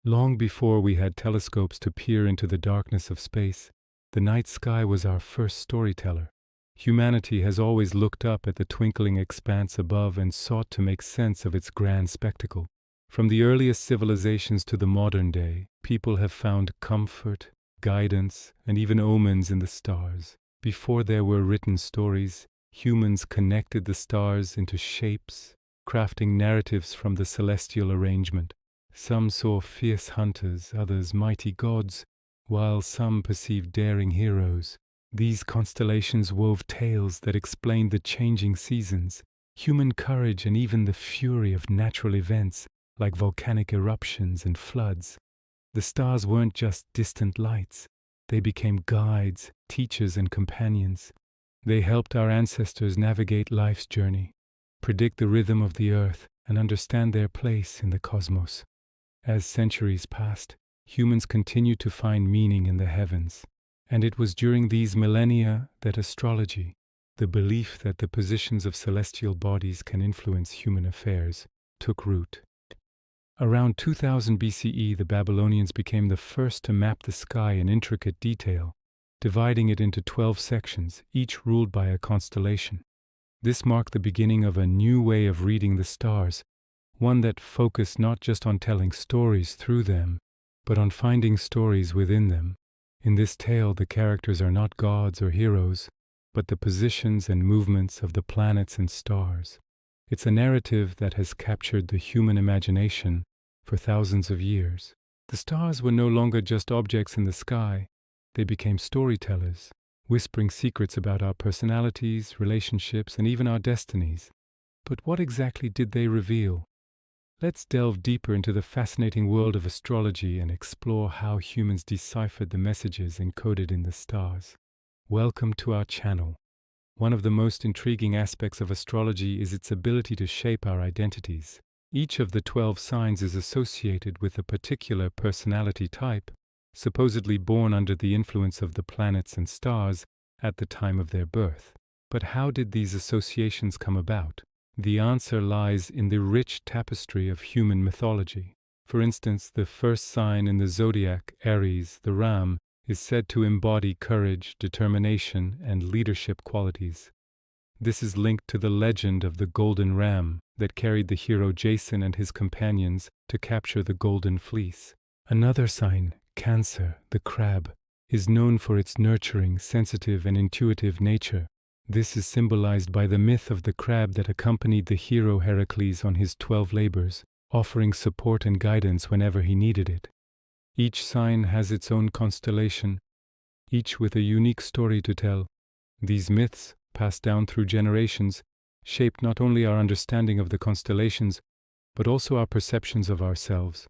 Long before we had telescopes to peer into the darkness of space, the night sky was our first storyteller. Humanity has always looked up at the twinkling expanse above and sought to make sense of its grand spectacle. From the earliest civilizations to the modern day, people have found comfort, guidance, and even omens in the stars. Before there were written stories, humans connected the stars into shapes, crafting narratives from the celestial arrangement. Some saw fierce hunters, others mighty gods, while some perceived daring heroes. These constellations wove tales that explained the changing seasons, human courage, and even the fury of natural events like volcanic eruptions and floods. The stars weren't just distant lights. They became guides, teachers, and companions. They helped our ancestors navigate life's journey, predict the rhythm of the earth, and understand their place in the cosmos. As centuries passed, humans continued to find meaning in the heavens, and it was during these millennia that astrology, the belief that the positions of celestial bodies can influence human affairs, took root. Around 2000 BCE, the Babylonians became the first to map the sky in intricate detail, dividing it into 12 sections, each ruled by a constellation. This marked the beginning of a new way of reading the stars, one that focused not just on telling stories through them, but on finding stories within them. In this tale, the characters are not gods or heroes, but the positions and movements of the planets and stars. It's a narrative that has captured the human imagination for thousands of years. The stars were no longer just objects in the sky. They became storytellers, whispering secrets about our personalities, relationships, and even our destinies. But what exactly did they reveal? Let's delve deeper into the fascinating world of astrology and explore how humans deciphered the messages encoded in the stars. Welcome to our channel. One of the most intriguing aspects of astrology is its ability to shape our identities. Each of the 12 signs is associated with a particular personality type, supposedly born under the influence of the planets and stars at the time of their birth. But how did these associations come about? The answer lies in the rich tapestry of human mythology. For instance, the first sign in the Zodiac, Aries, the ram, is said to embody courage, determination, and leadership qualities. This is linked to the legend of the Golden Ram that carried the hero Jason and his companions to capture the Golden Fleece. Another sign, Cancer, the crab, is known for its nurturing, sensitive, and intuitive nature. This is symbolized by the myth of the crab that accompanied the hero Heracles on his 12 labors, offering support and guidance whenever he needed it. Each sign has its own constellation, each with a unique story to tell. These myths, passed down through generations, shaped not only our understanding of the constellations, but also our perceptions of ourselves.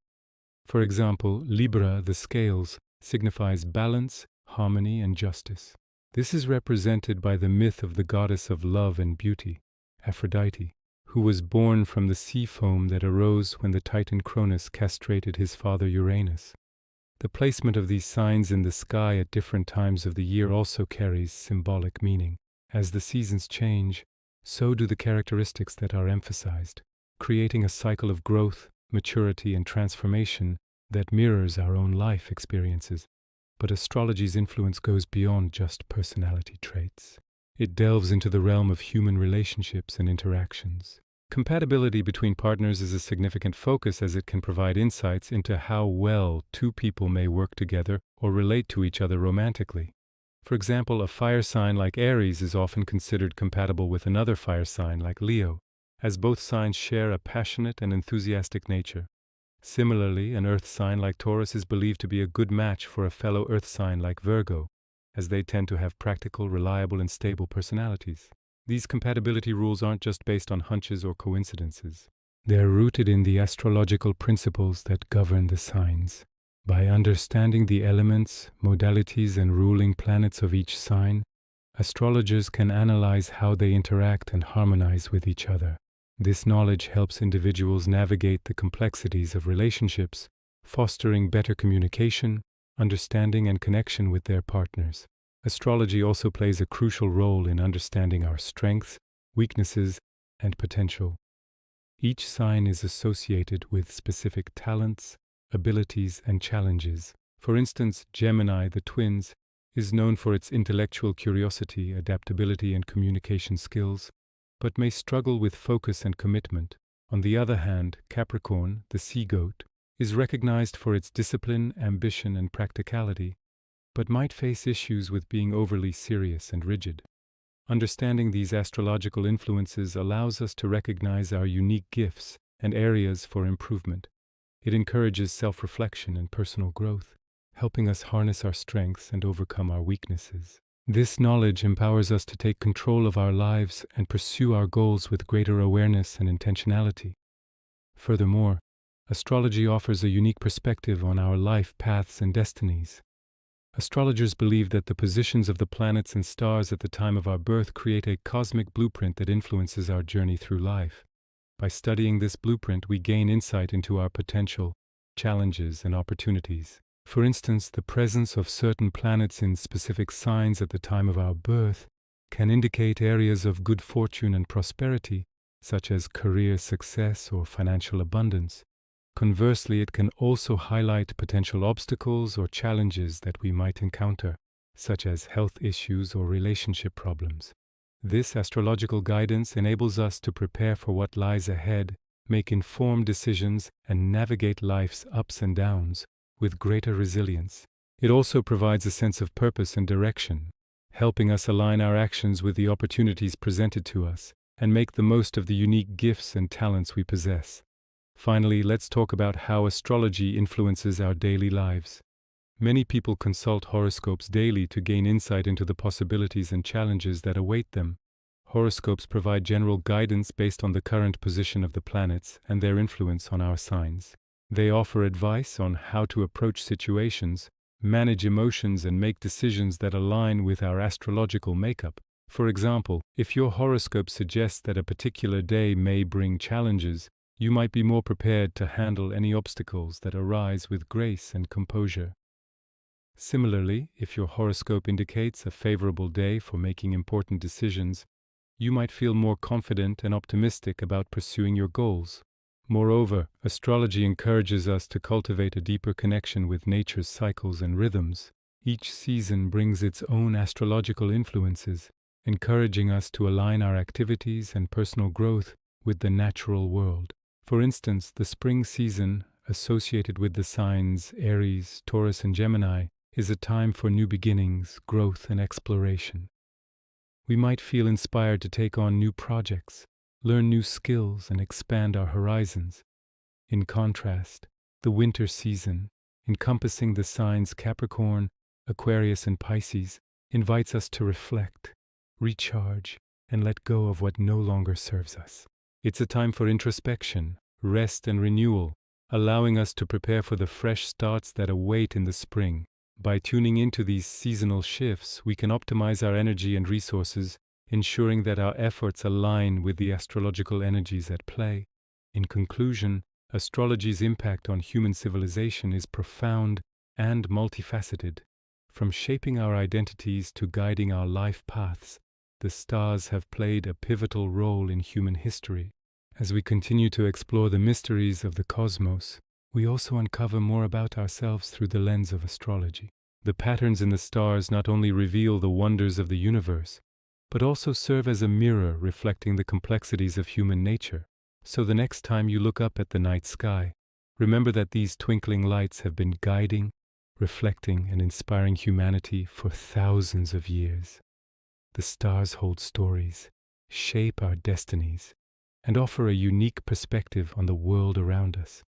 For example, Libra, the scales, signifies balance, harmony, and justice. This is represented by the myth of the goddess of love and beauty, Aphrodite, who was born from the sea foam that arose when the Titan Cronus castrated his father Uranus. The placement of these signs in the sky at different times of the year also carries symbolic meaning. As the seasons change, so do the characteristics that are emphasized, creating a cycle of growth, maturity, and transformation that mirrors our own life experiences. But astrology's influence goes beyond just personality traits. It delves into the realm of human relationships and interactions. Compatibility between partners is a significant focus as it can provide insights into how well two people may work together or relate to each other romantically. For example, a fire sign like Aries is often considered compatible with another fire sign like Leo, as both signs share a passionate and enthusiastic nature. Similarly, an earth sign like Taurus is believed to be a good match for a fellow earth sign like Virgo, as they tend to have practical, reliable, and stable personalities. These compatibility rules aren't just based on hunches or coincidences. They're rooted in the astrological principles that govern the signs. By understanding the elements, modalities, and ruling planets of each sign, astrologers can analyze how they interact and harmonize with each other. This knowledge helps individuals navigate the complexities of relationships, fostering better communication, understanding, and connection with their partners. Astrology also plays a crucial role in understanding our strengths, weaknesses, and potential. Each sign is associated with specific talents, abilities, and challenges. For instance, Gemini, the twins, is known for its intellectual curiosity, adaptability, and communication skills, but may struggle with focus and commitment. On the other hand, Capricorn, the sea goat, is recognized for its discipline, ambition, and practicality, but might face issues with being overly serious and rigid. Understanding these astrological influences allows us to recognize our unique gifts and areas for improvement. It encourages self-reflection and personal growth, helping us harness our strengths and overcome our weaknesses. This knowledge empowers us to take control of our lives and pursue our goals with greater awareness and intentionality. Furthermore, astrology offers a unique perspective on our life paths and destinies. Astrologers believe that the positions of the planets and stars at the time of our birth create a cosmic blueprint that influences our journey through life. By studying this blueprint, we gain insight into our potential, challenges, and opportunities. For instance, the presence of certain planets in specific signs at the time of our birth can indicate areas of good fortune and prosperity, such as career success or financial abundance. Conversely, it can also highlight potential obstacles or challenges that we might encounter, such as health issues or relationship problems. This astrological guidance enables us to prepare for what lies ahead, make informed decisions, and navigate life's ups and downs with greater resilience. It also provides a sense of purpose and direction, helping us align our actions with the opportunities presented to us and make the most of the unique gifts and talents we possess. Finally, let's talk about how astrology influences our daily lives. Many people consult horoscopes daily to gain insight into the possibilities and challenges that await them. Horoscopes provide general guidance based on the current position of the planets and their influence on our signs. They offer advice on how to approach situations, manage emotions, and make decisions that align with our astrological makeup. For example, if your horoscope suggests that a particular day may bring challenges, you might be more prepared to handle any obstacles that arise with grace and composure. Similarly, if your horoscope indicates a favorable day for making important decisions, you might feel more confident and optimistic about pursuing your goals. Moreover, astrology encourages us to cultivate a deeper connection with nature's cycles and rhythms. Each season brings its own astrological influences, encouraging us to align our activities and personal growth with the natural world. For instance, the spring season, associated with the signs Aries, Taurus, and Gemini, is a time for new beginnings, growth, and exploration. We might feel inspired to take on new projects, learn new skills, and expand our horizons. In contrast, the winter season, encompassing the signs Capricorn, Aquarius, and Pisces, invites us to reflect, recharge, and let go of what no longer serves us. It's a time for introspection, rest, and renewal, allowing us to prepare for the fresh starts that await in the spring. By tuning into these seasonal shifts, we can optimize our energy and resources, ensuring that our efforts align with the astrological energies at play. In conclusion, astrology's impact on human civilization is profound and multifaceted. From shaping our identities to guiding our life paths, the stars have played a pivotal role in human history. As we continue to explore the mysteries of the cosmos, we also uncover more about ourselves through the lens of astrology. The patterns in the stars not only reveal the wonders of the universe, but also serve as a mirror reflecting the complexities of human nature. So the next time you look up at the night sky, remember that these twinkling lights have been guiding, reflecting, and inspiring humanity for thousands of years. The stars hold stories, shape our destinies, and offer a unique perspective on the world around us.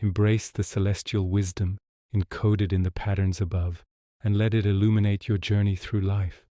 Embrace the celestial wisdom encoded in the patterns above, and let it illuminate your journey through life.